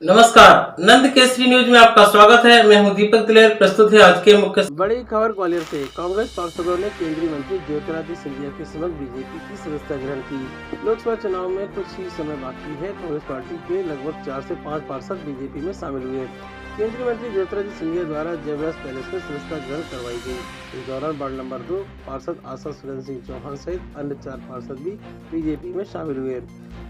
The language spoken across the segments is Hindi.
नमस्कार, नंद केसरी न्यूज में आपका स्वागत है। मैं हूं दीपक दिलेर। प्रस्तुत है आज के मुख्य बड़ी खबर। ग्वालियर से कांग्रेस पार्षदों ने केंद्रीय मंत्री ज्योतिरादित्य सिंधिया के समक्ष बीजेपी की सदस्यता ग्रहण की। लोकसभा चुनाव में कुछ ही समय बाकी है। कांग्रेस पार्टी के लगभग 4 से 5 पार्षद बीजेपी में शामिल हुए। केंद्रीय मंत्री ज्योतिरादित्य सिंधिया द्वारा जयव्यास पैलेस में सदस्यता ग्रहण करवाई गई। इस दौरान वार्ड नंबर 2 पार्षद आशा सुरेंद्र सिंह चौहान सहित अन्य 4 पार्षद भी बीजेपी में शामिल हुए।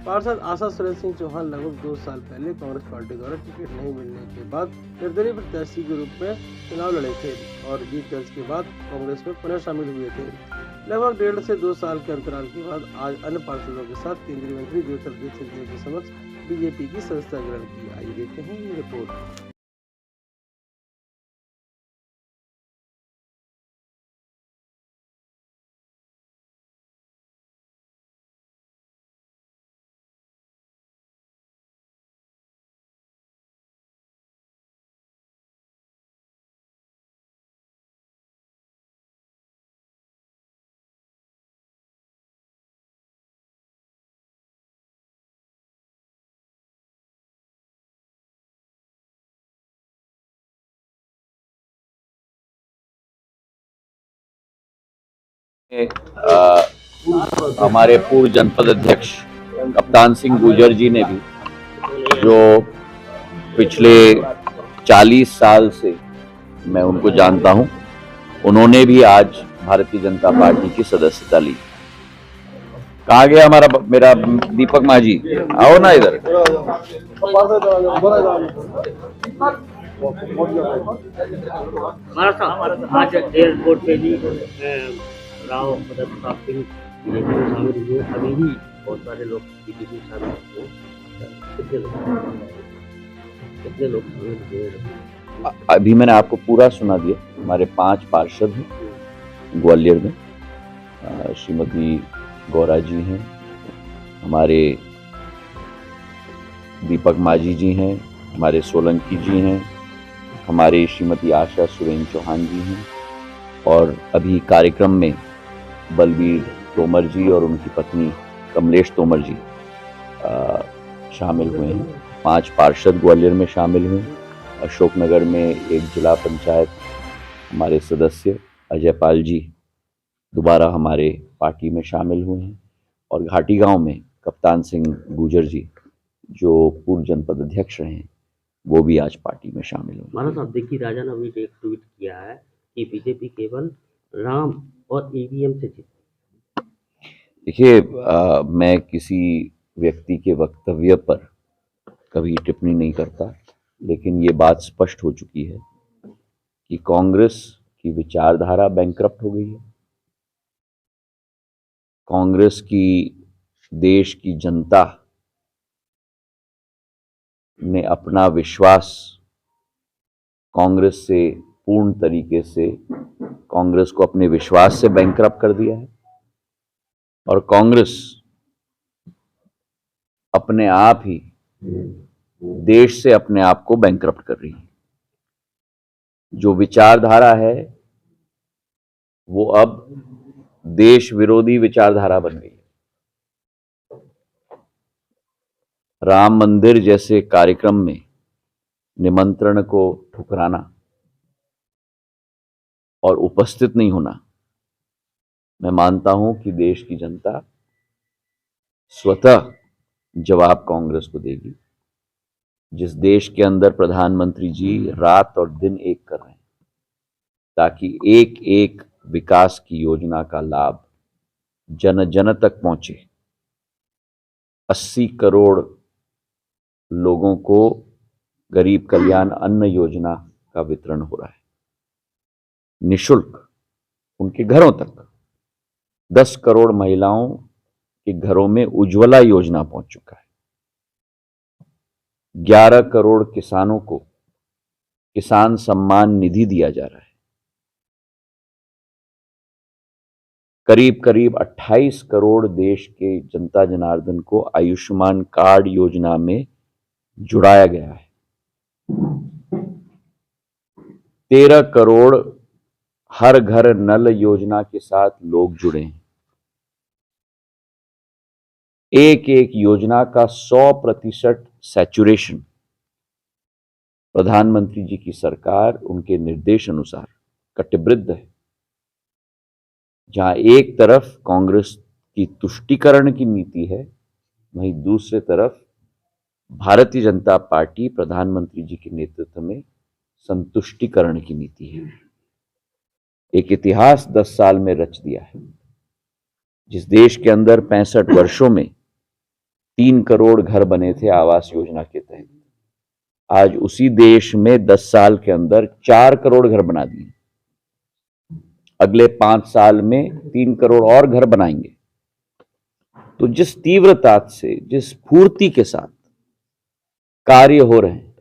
पार्षद आशा सुरेंद्र सिंह चौहान लगभग 2 साल पहले कांग्रेस पार्टी द्वारा टिकट नहीं मिलने के बाद निर्दलीय प्रत्याशी के रूप में चुनाव लड़े थे और जीत दर्ज के बाद कांग्रेस में पुनः शामिल हुए थे। लगभग 1.5 से 2 साल के अंतराल के बाद आज अन्य पार्षदों के साथ केंद्रीय मंत्री ज्योतिरादित्य सिंधिया के समक्ष बीजेपी की सदस्यता ग्रहण की। आइए देखते हैं ये रिपोर्ट। हमारे पूर्व जनपद अध्यक्ष कप्तान सिंह गुर्जर जी ने भी, जो पिछले 40 साल से मैं उनको जानता हूं, उन्होंने भी आज भारतीय जनता पार्टी की सदस्यता ली। कहाँ गया मेरा दीपक माझी? आओ ना इधर। आज एयरपोर्ट पे भी राव सिंह शामिल हुए। अभी भी बहुत सारे लोग बीजेपी शामिल हुए। कितने लोग शामिल हुए? अभी मैंने आपको पूरा सुना दिया। हमारे 5 पार्षद हैं ग्वालियर में। श्रीमती गौरा जी हैं, हमारे दीपक माझी जी हैं, हमारे सोलंकी जी हैं, हमारे श्रीमती आशा सुरेंद्र चौहान जी हैं, और अभी कार्यक्रम में बलबीर तोमर जी और उनकी पत्नी कमलेश तोमर जी शामिल हुए हैं। 5 पार्षद ग्वालियर में शामिल हुए। अशोकनगर में एक जिला पंचायत हमारे सदस्य अजय पाल जी दोबारा हमारे पार्टी में शामिल हुए हैं, और घाटी गांव में कप्तान सिंह गुर्जर जी, जो पूर्व जनपद अध्यक्ष रहे हैं, वो भी आज पार्टी में शामिल हुए। महाराज साहब, देखिए, राजा ने अभी एक ट्वीट किया है कि बीजेपी केवल राम और ईवीएम से जीती। देखिए, मैं किसी व्यक्ति के वक्तव्य पर कभी टिप्पणी नहीं करता, लेकिन ये बात स्पष्ट हो चुकी है कि कांग्रेस की विचारधारा बैंकरप्ट हो गई है। कांग्रेस की देश की जनता ने अपना विश्वास कांग्रेस से पूर्ण तरीके से, कांग्रेस को अपने विश्वास से बैंकरप्ट कर दिया है, और कांग्रेस अपने आप ही देश से अपने आप को बैंकरप्ट कर रही है। जो विचारधारा है वो अब देश विरोधी विचारधारा बन गई है। राम मंदिर जैसे कार्यक्रम में निमंत्रण को ठुकराना और उपस्थित नहीं होना, मैं मानता हूं कि देश की जनता स्वतः जवाब कांग्रेस को देगी। जिस देश के अंदर प्रधानमंत्री जी रात और दिन एक कर रहे हैं ताकि एक एक विकास की योजना का लाभ जन जन तक पहुंचे। 80 करोड़ लोगों को गरीब कल्याण अन्न योजना का वितरण हो रहा है निःशुल्क उनके घरों तक। 10 करोड़ महिलाओं के घरों में उज्ज्वला योजना पहुंच चुका है। 11 करोड़ किसानों को किसान सम्मान निधि दिया जा रहा है। करीब करीब 28 करोड़ देश के जनता जनार्दन को आयुष्मान कार्ड योजना में जुड़ाया गया है। 13 करोड़ हर घर नल योजना के साथ लोग जुड़े हैं। एक एक योजना का 100% सैचुरेशन प्रधानमंत्री जी की सरकार उनके निर्देश अनुसार कटिबद्ध है। जहां एक तरफ कांग्रेस की तुष्टीकरण की नीति है, वहीं दूसरी तरफ भारतीय जनता पार्टी प्रधानमंत्री जी के नेतृत्व में संतुष्टिकरण की नीति है। एक इतिहास 10 साल में रच दिया है। जिस देश के अंदर 65 वर्षों में 3 करोड़ घर बने थे आवास योजना के तहत, आज उसी देश में 10 साल के अंदर 4 करोड़ घर बना दिए। अगले 5 साल में 3 करोड़ और घर बनाएंगे। तो जिस तीव्रता से, जिस स्फूर्ति के साथ कार्य हो रहे हैं,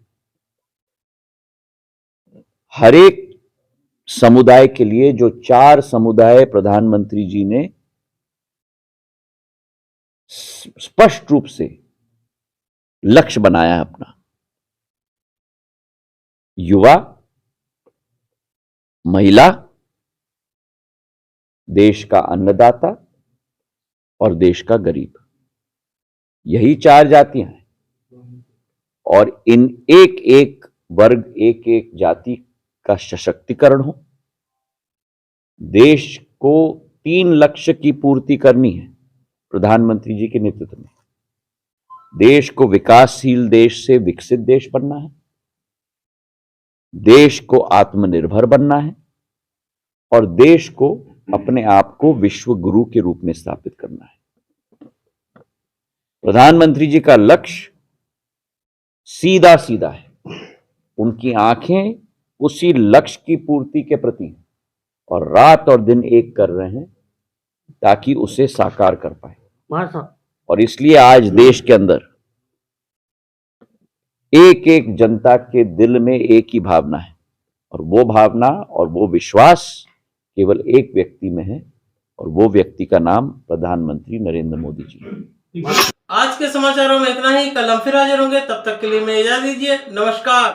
हर एक समुदाय के लिए जो 4 समुदाय प्रधानमंत्री जी ने स्पष्ट रूप से लक्ष्य बनाया है अपना, युवा, महिला, देश का अन्नदाता और देश का गरीब, यही 4 जातियां हैं। और इन एक एक वर्ग, एक एक जाति का सशक्तिकरण हो। देश को 3 लक्ष्य की पूर्ति करनी है प्रधानमंत्री जी के नेतृत्व में। देश को विकासशील देश से विकसित देश बनना है, देश को आत्मनिर्भर बनना है और देश को अपने आप को विश्व गुरु के रूप में स्थापित करना है। प्रधानमंत्री जी का लक्ष्य सीधा सीधा है। उनकी आंखें उसी लक्ष्य की पूर्ति के प्रति हैं और रात और दिन एक कर रहे हैं ताकि उसे साकार कर पाए। और इसलिए आज देश के अंदर एक एक जनता के दिल में एक ही भावना है, और वो भावना और वो विश्वास केवल एक व्यक्ति में है, और वो व्यक्ति का नाम प्रधानमंत्री नरेंद्र मोदी जी है। आज के समाचारों में इतना ही। कल हम फिर हाजिर होंगे, तब तक के लिए मैं इजाजत दीजिए। नमस्कार।